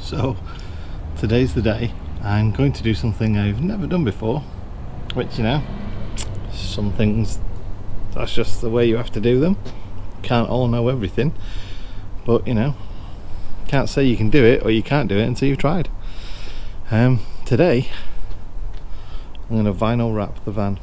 So today's the day. I'm going to do something I've never done before, which, you know, some things, that's just the way you have to do them. Can't all know everything, but you know, can't say you can do it or you can't do it until you've tried. Today I'm going to vinyl wrap the van.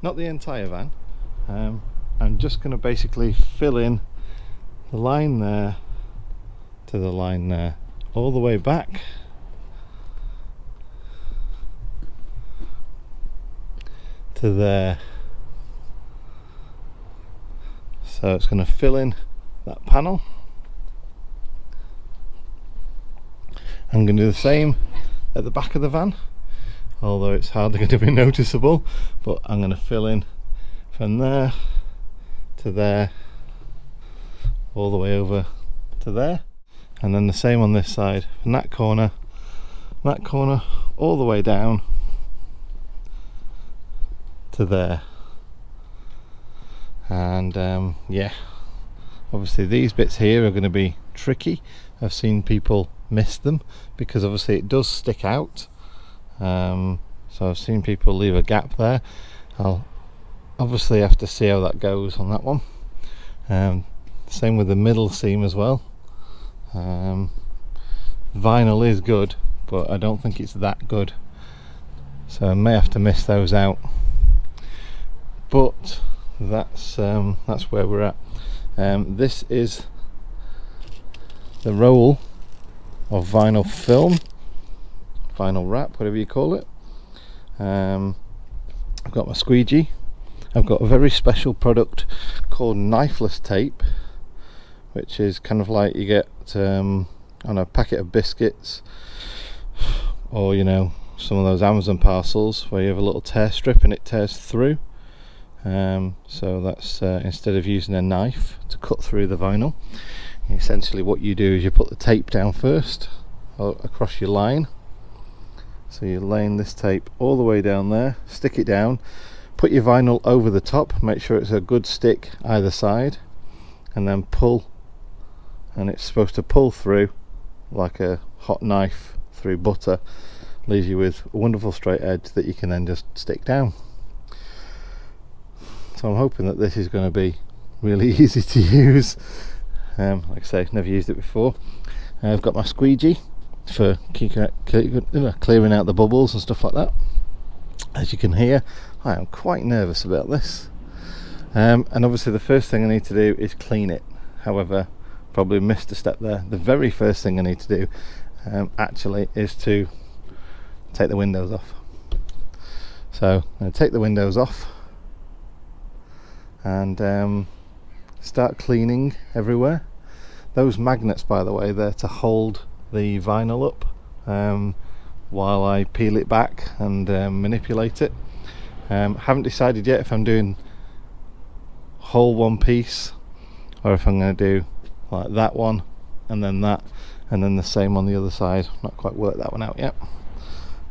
Not the entire van. I'm just going to basically fill in the line there to the line there, all the way back to there. So it's going to fill in that panel. I'm going to do the same at the back of the van, although it's hardly going to be noticeable, but I'm going to fill in from there to there, all the way over to there, and then the same on this side, from that corner, all the way down to there. And yeah, obviously these bits here are going to be tricky. I've seen people miss them because obviously it does stick out. So I've seen people leave a gap there. I'll obviously have to see how that goes on that one. Same with the middle seam as well. Vinyl is good, but I don't think it's that good, so I may have to miss those out. But that's where we're at. This is the roll of vinyl film, vinyl wrap, whatever you call it. I've got my squeegee. I've got a very special product called knifeless tape, which is kind of like you get on a packet of biscuits, or you know, some of those Amazon parcels where you have a little tear strip and it tears through. So that's instead of using a knife to cut through the vinyl, essentially what you do is you put the tape down first across your line. So you're laying this tape all the way down there, stick it down, put your vinyl over the top, make sure it's a good stick either side, and then pull, and it's supposed to pull through like a hot knife through butter, leaves you with a wonderful straight edge that you can then just stick down. So I'm hoping that this is going to be really easy to use. Like I say, never used it before. I've got my squeegee for clearing out the bubbles and stuff like that. As you can hear, I am quite nervous about this, and obviously the first thing I need to do is clean it. However, probably missed a step there. The very first thing I need to do actually is to take the windows off. So I'm going to take the windows off and start cleaning everywhere. Those magnets, by the way, they're to hold the vinyl up while I peel it back and manipulate it. Haven't decided yet if I'm doing whole one piece or if I'm going to do like that one and then that and then the same on the other side. Not quite worked that one out yet.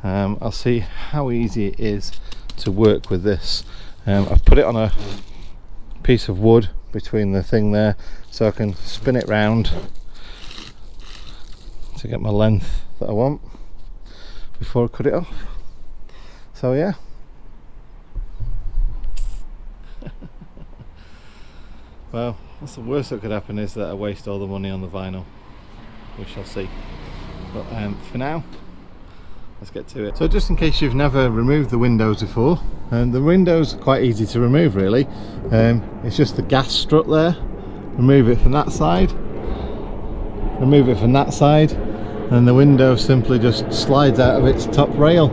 I'll see how easy it is to work with this. I've put it on a piece of wood between the thing there so I can spin it round to get my length that I want before I cut it off. So yeah. Well, what's the worst that could happen is that I waste all the money on the vinyl. We shall see. But for now, let's get to it. So just in case you've never removed the windows before, and the windows are quite easy to remove really. It's just the gas strut there. Remove it from that side, remove it from that side, and the window simply just slides out of its top rail.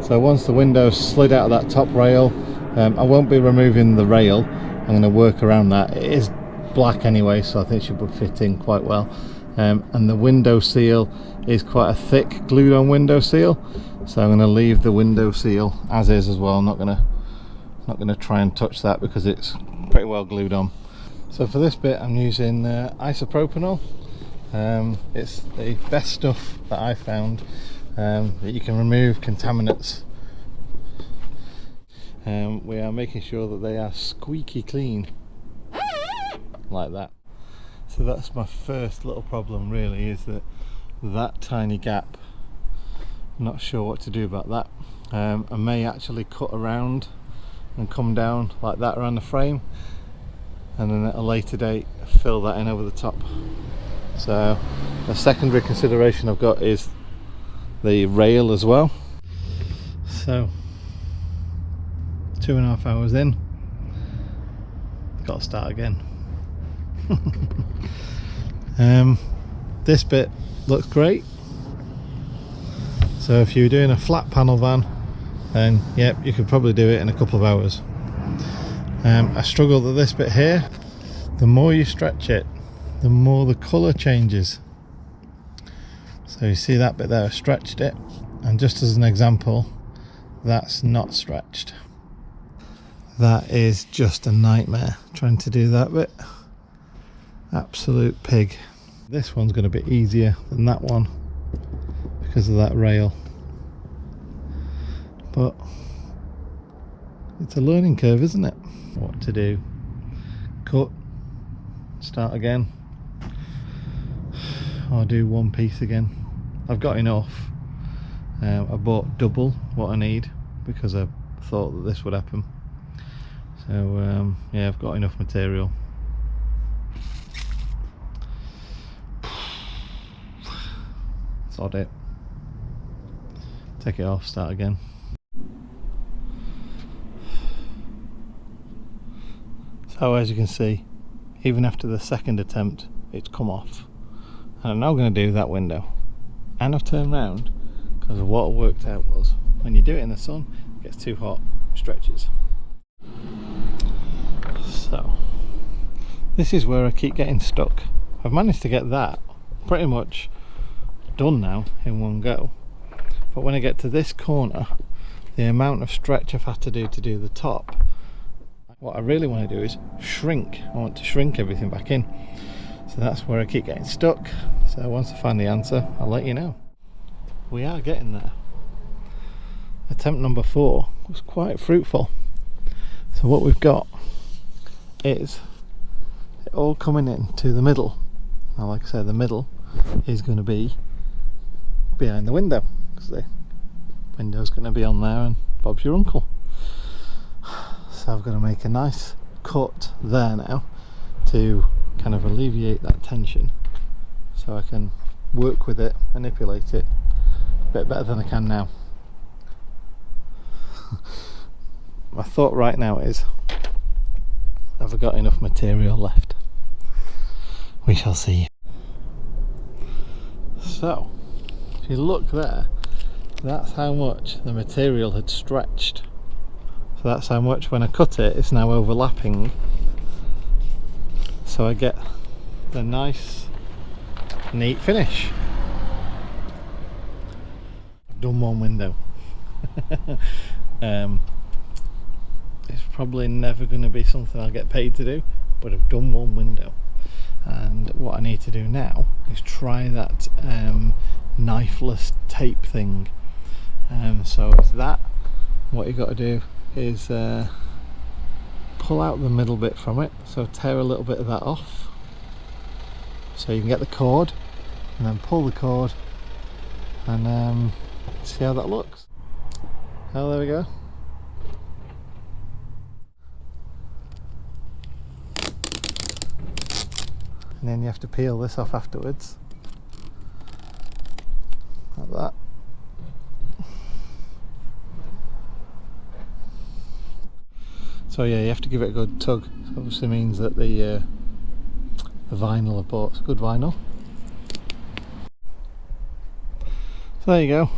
So once the window's slid out of that top rail, I won't be removing the rail. I'm going to work around that. It is black anyway, so I think it should fit in quite well. And the window seal is quite a thick glued on window seal, so I'm going to leave the window seal as is as well. I'm not going to try and touch that because it's pretty well glued on. So for this bit I'm using isopropanol. It's the best stuff that I found that you can remove contaminants we are making sure that they are squeaky clean, like that. So that's my first little problem really, is that tiny gap. I'm not sure what to do about that. I may actually cut around and come down like that around the frame, and then at a later date fill that in over the top. So a secondary consideration I've got is the rail as well. So 2.5 hours in, got to start again. This bit looks great. So if you were doing a flat panel van, then yep, you could probably do it in a couple of hours. I struggle with this bit here. The more you stretch it, the more the colour changes. So you see that bit there, I stretched it, and just as an example, that's not stretched. That is just a nightmare trying to do that bit. Absolute pig. This one's going to be easier than that one because of that rail, but it's a learning curve, isn't it? What to do? Cut, start again, or do one piece again. I've got enough. I bought double what I need because I thought that this would happen. So yeah, I've got enough material. Sod it. Take it off, start again. So as you can see, even after the second attempt, it's come off. And I'm now going to do that window. And I've turned round because what I worked out was, when you do it in the sun, it gets too hot, it stretches. So this is where I keep getting stuck. I've managed to get that pretty much done now in one go, but when I get to this corner, the amount of stretch I've had to do the top, what I really want to do is shrink. I want to shrink everything back in. So that's where I keep getting stuck. So once I find the answer, I'll let you know. We are getting there. Attempt number 4 was quite fruitful. So what we've got is it all coming in to the middle. Now like I said, the middle is going to be behind the window, because the window's going to be on there and Bob's your uncle. So I've got to make a nice cut there now to kind of alleviate that tension, so I can work with it, manipulate it a bit better than I can now. My thought right now is, have I got enough material left? We shall see. So if you look there, that's how much the material had stretched. So that's how much, when I cut it, it's now overlapping. So I get the nice, neat finish. I've done one window. It's probably never going to be something I'll get paid to do, but I've done one window. And what I need to do now is try that knifeless tape thing. So it's that. What you've got to do is pull out the middle bit from it, so tear a little bit of that off so you can get the cord, and then pull the cord and see how that looks. Oh, there we go. And then you have to peel this off afterwards, like that. So yeah, you have to give it a good tug. So obviously means that the vinyl I bought is good vinyl. So there you go.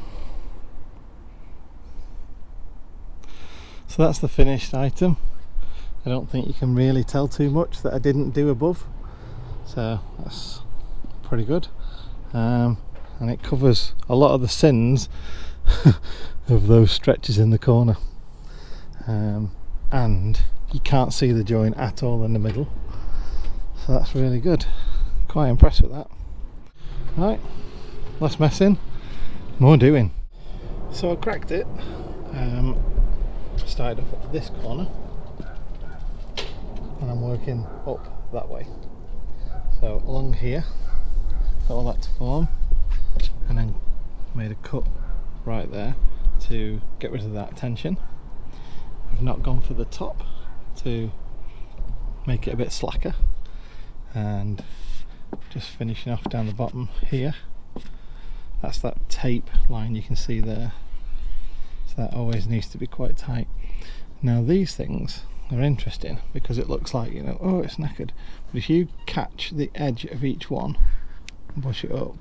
So that's the finished item. I don't think you can really tell too much that I didn't do above. So that's pretty good. And it covers a lot of the sins of those stretches in the corner. And you can't see the joint at all in the middle, so that's really good. Quite impressed with that. Right, less messing, more doing. So I cracked it. started off at this corner and I'm working up that way. So along here, got all that to form, and then made a cut right there to get rid of that tension. I've not gone for the top to make it a bit slacker, and just finishing off down the bottom here. That's that tape line you can see there, so that always needs to be quite tight. Now these things are interesting because it looks like, you know, oh, it's knackered, but if you catch the edge of each one and push it up,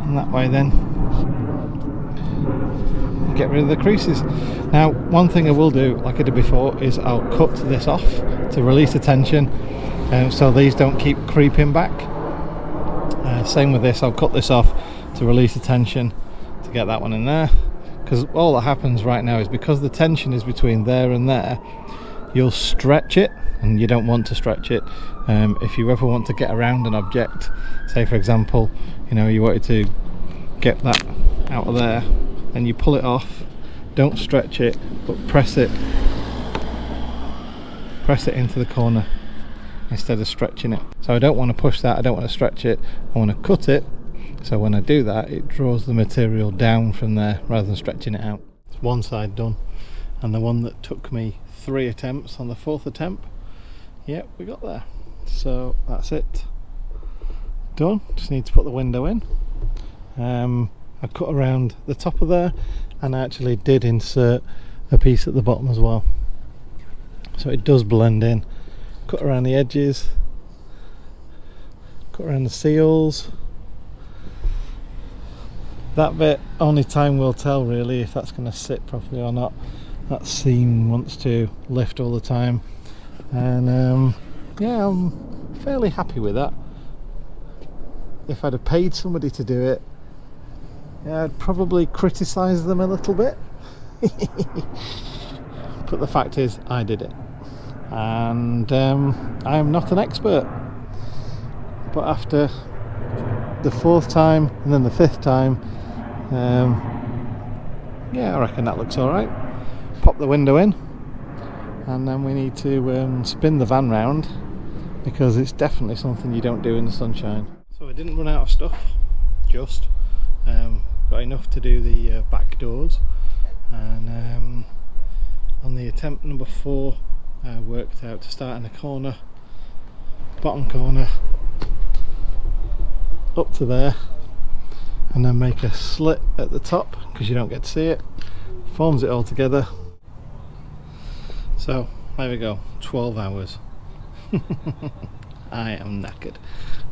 and that way then you get rid of the creases. Now one thing I will do, like I did before, is I'll cut this off to release the tension, so these don't keep creeping back. Same with this, I'll cut this off to release the tension to get that one in there, because all that happens right now is because the tension is between there and there, you'll stretch it, and you don't want to stretch it. If you ever want to get around an object, say for example, you know, you wanted to get that out of there, and you pull it off, don't stretch it, but press it into the corner instead of stretching it. So I don't want to push that, I don't want to stretch it, I want to cut it, so when I do that it draws the material down from there rather than stretching it out. It's one side done, and the one that took me 3 attempts, on the 4th attempt, yep, we got there. So that's it, done. Just need to put the window in. I cut around the top of there, and I actually did insert a piece at the bottom as well, so it does blend in. Cut around the edges, cut around the seals. That bit, only time will tell really if that's going to sit properly or not. That seam wants to lift all the time, and yeah, I'm fairly happy with that. If I'd have paid somebody to do it, yeah, I'd probably criticise them a little bit. But the fact is, I did it, and I am not an expert. But after the 4th time and then the 5th time, yeah, I reckon that looks alright. Pop the window in, and then we need to spin the van round, because it's definitely something you don't do in the sunshine. So I didn't run out of stuff, just got enough to do the back doors, and on the attempt number 4 I worked out to start in the corner, bottom corner up to there, and then make a slit at the top because you don't get to see it, forms it all together. So there we go, 12 hours. I am knackered.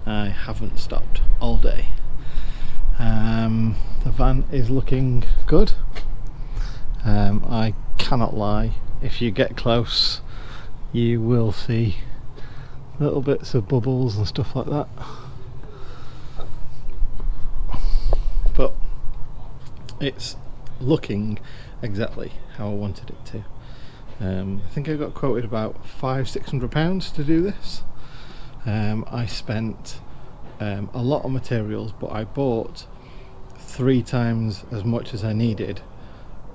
I haven't stopped all day. The van is looking good. I cannot lie, if you get close you will see little bits of bubbles and stuff like that, but it's looking exactly how I wanted it to. I think I got quoted about £500–600 to do this. I spent a lot of materials, but I bought 3 times as much as I needed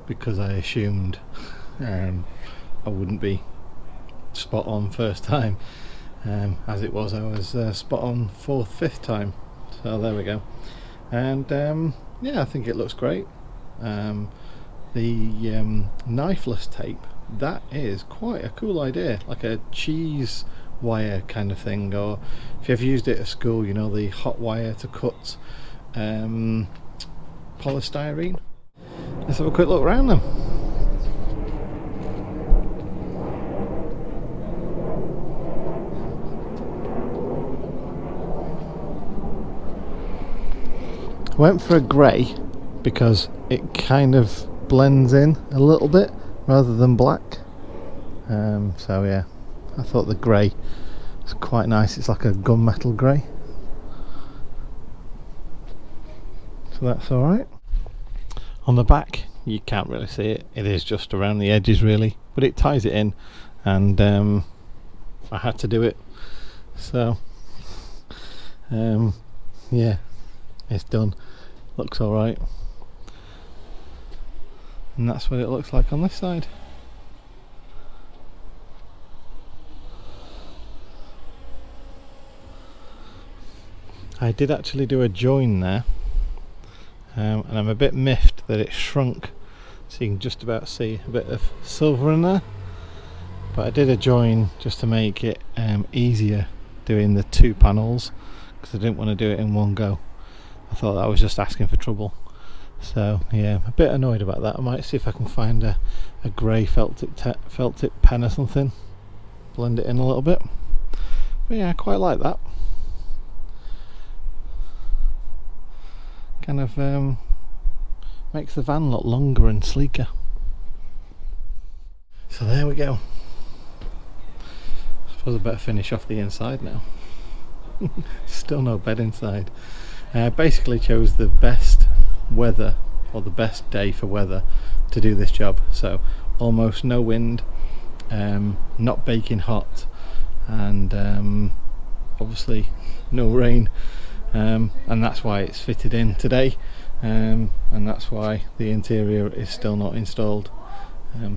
because I assumed I wouldn't be spot on first time. As it was, I was spot on 4th, 5th time. So there we go. And yeah, I think it looks great. The knifeless tape, that is quite a cool idea, like a cheese wire kind of thing, or if you've used it at school, you know, the hot wire to cut polystyrene. Let's have a quick look around them. I went for a grey because it kind of blends in a little bit rather than black. So yeah, I thought the grey was quite nice. It's like a gunmetal grey. So that's alright. On the back you can't really see it. It is just around the edges really, but it ties it in, and I had to do it. So Yeah, it's done. Looks alright. And that's what it looks like on this side. I did actually do a join there, and I'm a bit miffed that it shrunk, so you can just about see a bit of silver in there. But I did a join just to make it easier doing the 2 panels, because I didn't want to do it in one go. I thought that was just asking for trouble. So yeah, I'm a bit annoyed about that. I might see if I can find a grey felt tip pen or something, blend it in a little bit. But yeah, I quite like that. Kind of makes the van look longer and sleeker. So there we go. I suppose I better finish off the inside now. Still no bed inside. Basically chose the best weather, or the best day for weather, to do this job. So almost no wind, not baking hot, and obviously no rain. And that's why it's fitted in today, and that's why the interior is still not installed,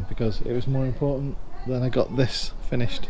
because it was more important that I got this finished.